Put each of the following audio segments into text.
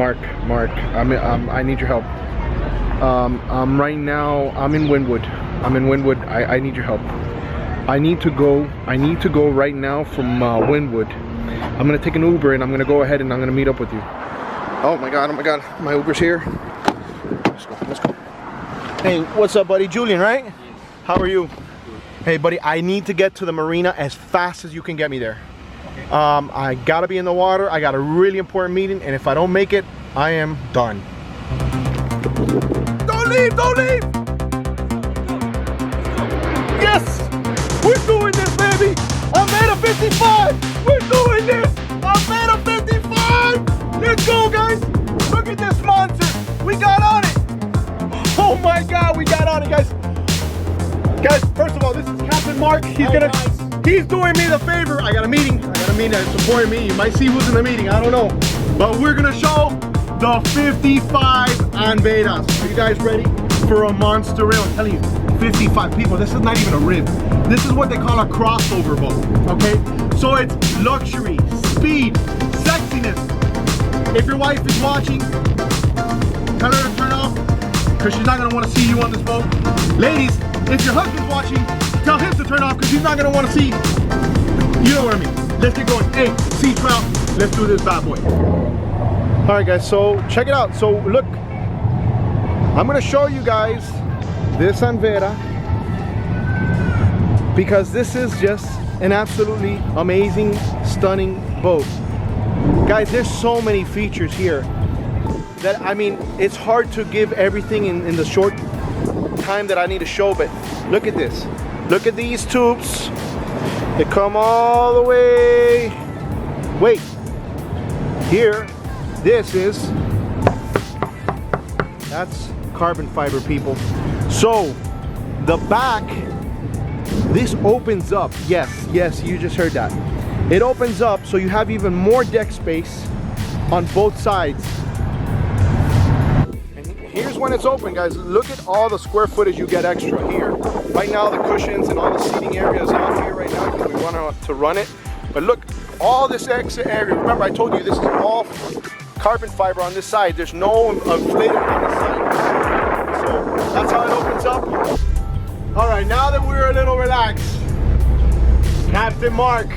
Mark, I need your help. Right now, I'm in Wynwood. I need your help. I need to go right now from Wynwood. I'm gonna take an Uber and I'm gonna go ahead and I'm gonna meet up with you. Oh my god, my Uber's here. Let's go. Hey, what's up, buddy? Julian, right? Yes. How are you? Good. Hey, buddy, I need to get to the marina as fast as you can get me there. Okay. I gotta be in the water. I got a really important meeting, and if I don't make it, I am done. Don't leave! Yes! We're doing this, baby! Anvera 55! We're doing this! Anvera 55! Let's go, guys! Look at this monster! We got on it! Oh my god, we got on it, guys! Guys, first of all, this is Captain Mark. He's doing me the favor. I got a meeting that's supporting me. You might see who's in the meeting, I don't know. But we're gonna show the 55 Anveras. Are you guys ready for a monster reel? I'm telling you, 55 people. This is not even a rib. This is what they call a crossover boat, okay? So it's luxury, speed, sexiness. If your wife is watching, tell her to turn off, because she's not gonna want to see you on this boat. Ladies, if your husband's watching, tell him to turn off, because he's not gonna want to see. You know what I mean. Let's get going. Hey, sea trout, let's do this bad boy. All right, guys, so check it out. So look, I'm gonna show you guys this Anvera, because this is just an absolutely amazing, stunning boat. Guys, there's so many features here that, I mean, it's hard to give everything in the short time that I need to show, but look at this. Look at these tubes. They come all the way. Wait, here, that's carbon fiber, people. So the back, this opens up. Yes, you just heard that. It opens up so you have even more deck space on both sides. And here's when it's open, guys. Look at all the square footage you get extra here. Right now, the cushions and all the seating area is off here right now because we want to run it. But look, all this extra area. Remember, I told you this is all carbon fiber on this side. There's no inflated on this side. So that's how it opens up. All right, now that we're a little relaxed, Captain Mark,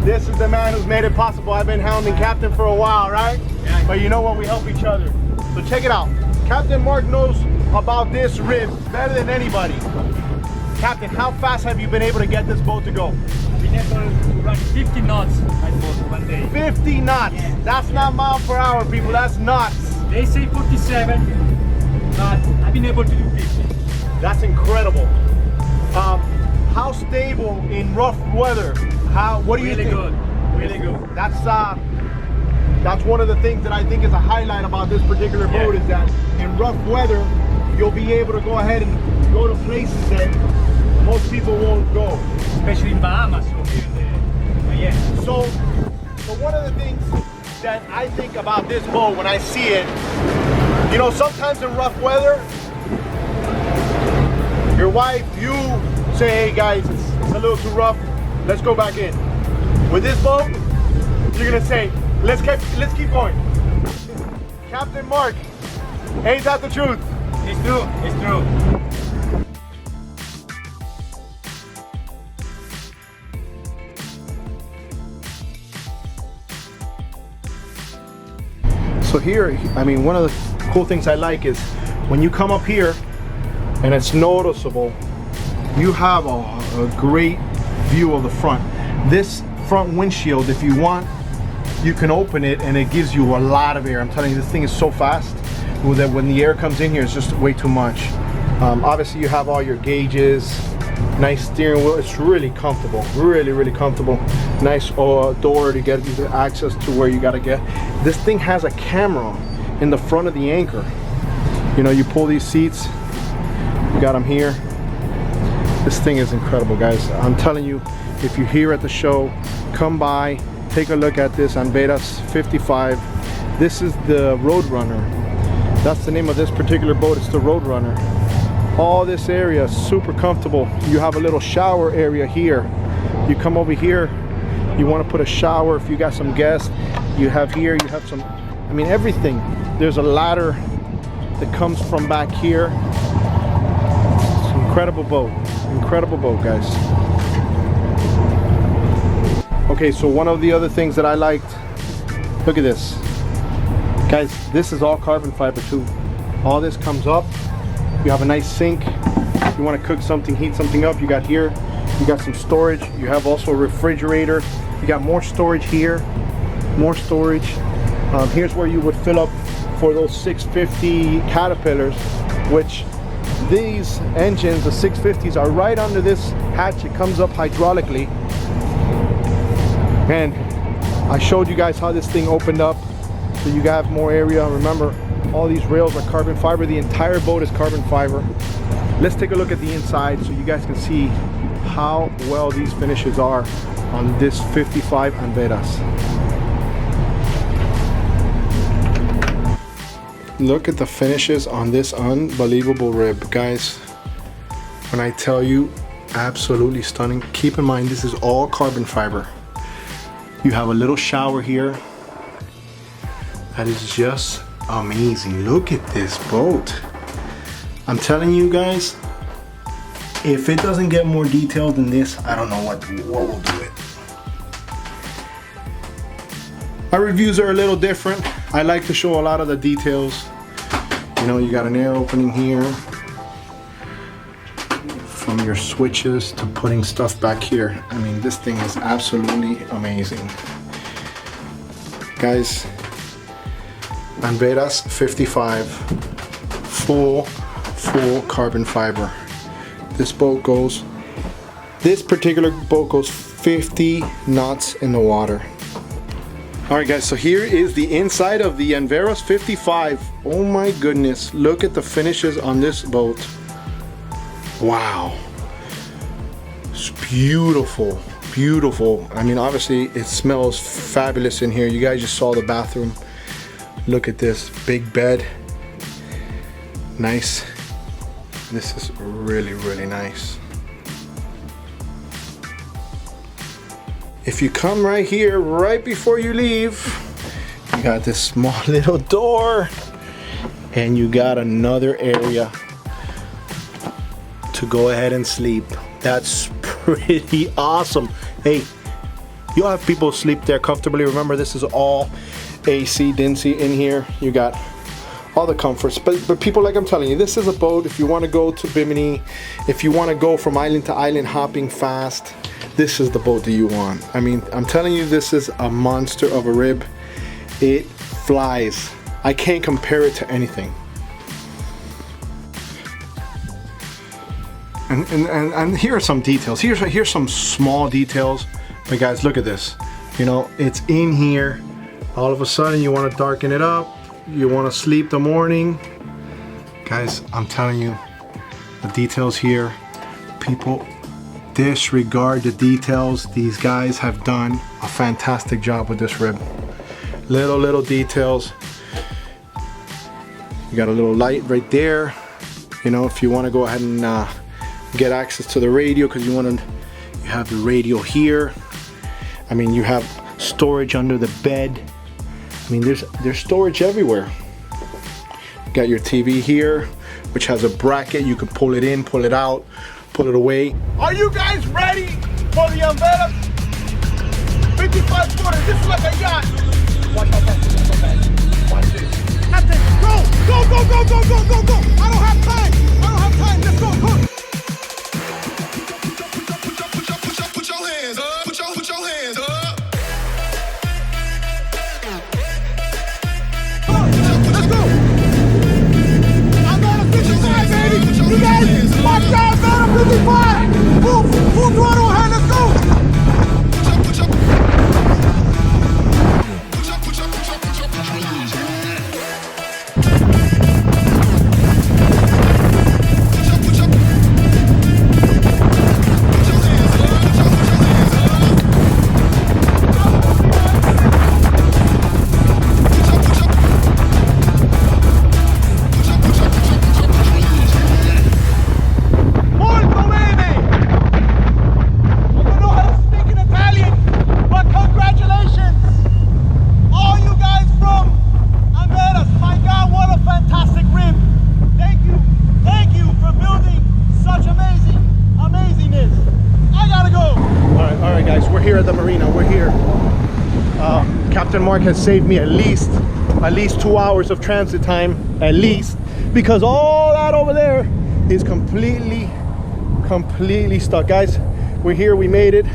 this is the man who's made it possible. I've been hounding Captain for a while, right? Yeah. But you know what? We help each other. So check it out. Captain Mark knows about this rib better than anybody. Captain, how fast have you been able to get this boat to go? I've been able to run 50 knots my boat one day. 50 knots? Yeah. That's not mile per hour, people. That's knots. They say 47, but I've been able to do 50. That's incredible. How stable in rough weather? What do you think? Really good. That's one of the things that I think is a highlight about this particular boat, is that in rough weather, you'll be able to go ahead and go to places that most people won't go. Especially in Bahamas or here in Miami. So one of the things that I think about this boat when I see it, you know, sometimes in rough weather, your wife, you say, hey guys, it's a little too rough, let's go back in. With this boat, you're gonna say, let's keep going. Captain Mark, ain't that the truth? It's true, it's true. So here, I mean, one of the cool things I like is when you come up here and it's noticeable, you have a great view of the front. This front windshield, if you want, you can open it and it gives you a lot of air. I'm telling you, this thing is so fast that when the air comes in here, it's just way too much. Obviously, you have all your gauges, nice steering wheel. It's really comfortable, really comfortable. Nice door to get access to where you gotta get. This thing has a camera in the front of the anchor. You know, you pull these seats, you got them here. This thing is incredible, guys. I'm telling you, if you're here at the show, come by, take a look at this Anvera 55. This is the Roadrunner. That's the name of this particular boat. It's the Roadrunner. All this area is super comfortable. You have a little shower area here. You come over here, you want to put a shower if you got some guests. You have here, you have some I mean, everything. There's a ladder that comes from back here. It's an incredible boat, guys. Okay, so one of the other things that I liked, look at this. Guys, this is all carbon fiber too. All this comes up. You have a nice sink. If you want to cook something, heat something up, you got here. You got some storage. You have also a refrigerator. You got more storage here. More storage. Here's where you would fill up for those 650 Caterpillars, which these engines, the 650s, are right under this hatch. It comes up hydraulically. And I showed you guys how this thing opened up so you have more area. Remember, all these rails are carbon fiber. The entire boat is carbon fiber. Let's take a look at the inside so you guys can see how well these finishes are on this 55 Anveras. Look at the finishes on this unbelievable rib, guys. When I tell you, absolutely stunning. Keep in mind, this is all carbon fiber. You have a little shower here. That is just amazing. Look at this boat. I'm telling you guys, if it doesn't get more detailed than this, I don't know what will do it. My reviews are a little different. I like to show a lot of the details. You know, you got an air opening here. From your switches to putting stuff back here. I mean, this thing is absolutely amazing. Guys, Anveras 55, full carbon fiber. This particular boat goes 50 knots in the water. All right, guys, so here is the inside of the Anveras 55. Oh my goodness, look at the finishes on this boat. Wow. It's beautiful, beautiful. I mean, obviously it smells fabulous in here. You guys just saw the bathroom. Look at this big bed. Nice. This is really, really nice. If you come right here, right before you leave, you got this small little door and you got another area to go ahead and sleep. That's pretty awesome. Hey, you'll have people sleep there comfortably. Remember, this is all AC, DINSI in here. You got all the comforts, but people, like I'm telling you, this is a boat if you want to go to Bimini, if you want to go from island to island hopping fast, this is the boat that you want. I mean, I'm telling you, this is a monster of a rib. It flies. I can't compare it to anything. And here are some details. Here's some small details. But guys, look at this. You know, it's in here. All of a sudden, you want to darken it up. You want to sleep the morning. Guys, I'm telling you, the details here. People disregard the details. These guys have done a fantastic job with this rib. Little details. You got a little light right there. You know, if you want to go ahead and get access to the radio, because you have the radio here. I mean, you have storage under the bed. I mean, there's storage everywhere. You got your TV here, which has a bracket. You can pull it in, pull it out, pull it away. Are you guys ready for the Anvera 55 footer? This is like a yacht. Watch how fast it goes. Watch this. Captain, go! I don't have time. Let's go. Put your hands up. Put your hands up. Let's go. Anvera 55, baby. You guys, watch out, Anvera 55. Full throttle ahead. Let's go. we're here at the marina. We're here. Captain Mark has saved me at least 2 hours of transit time, at least, because all that over there is completely stuck. Guys, we're here. We made it.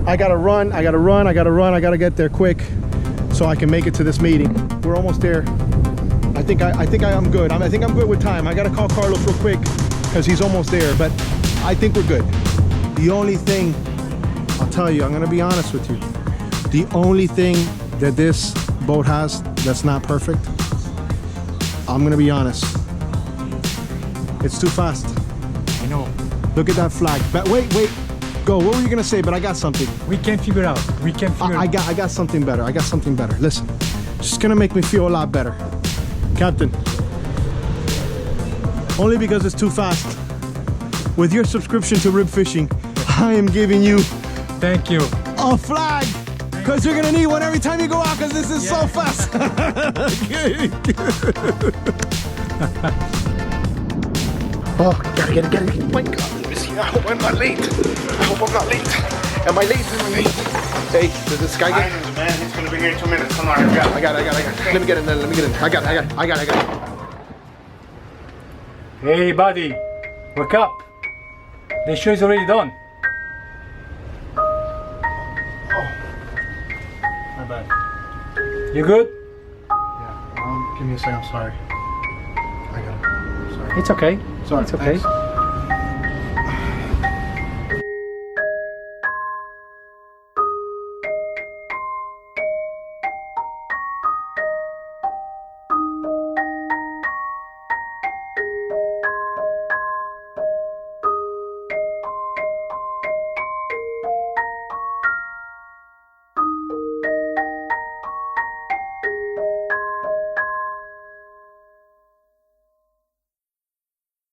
I gotta run. I gotta get there quick so I can make it to this meeting. We're almost there. I think I'm good. I think I'm good with time. I gotta call Carlos real quick because he's almost there, but I think we're good. The only thing, I'll tell you, I'm gonna be honest with you. The only thing that this boat has that's not perfect, I'm gonna be honest, it's too fast. I know. Look at that flag. But wait, go. What were you gonna say? But I got something. We can figure out. I got something better. Listen, it's just gonna make me feel a lot better. Captain, only because it's too fast. With your subscription to Rib Fishing, I am giving you Thank you. a flag, because you're gonna need one every time you go out, because this is so fast. Oh, gotta get it. My God, let me see. I hope I'm not late. Am I late? Hey, does this guy get? Man, he's gonna be here in 2 minutes. Come on, I got it. Let me get in. I got it. Hey, buddy. Wake up. The show is already done. Oh, my bad. You good? Yeah, give me a second. I'm sorry. I got it. I'm sorry. It's okay. Sorry. It's okay. Thanks.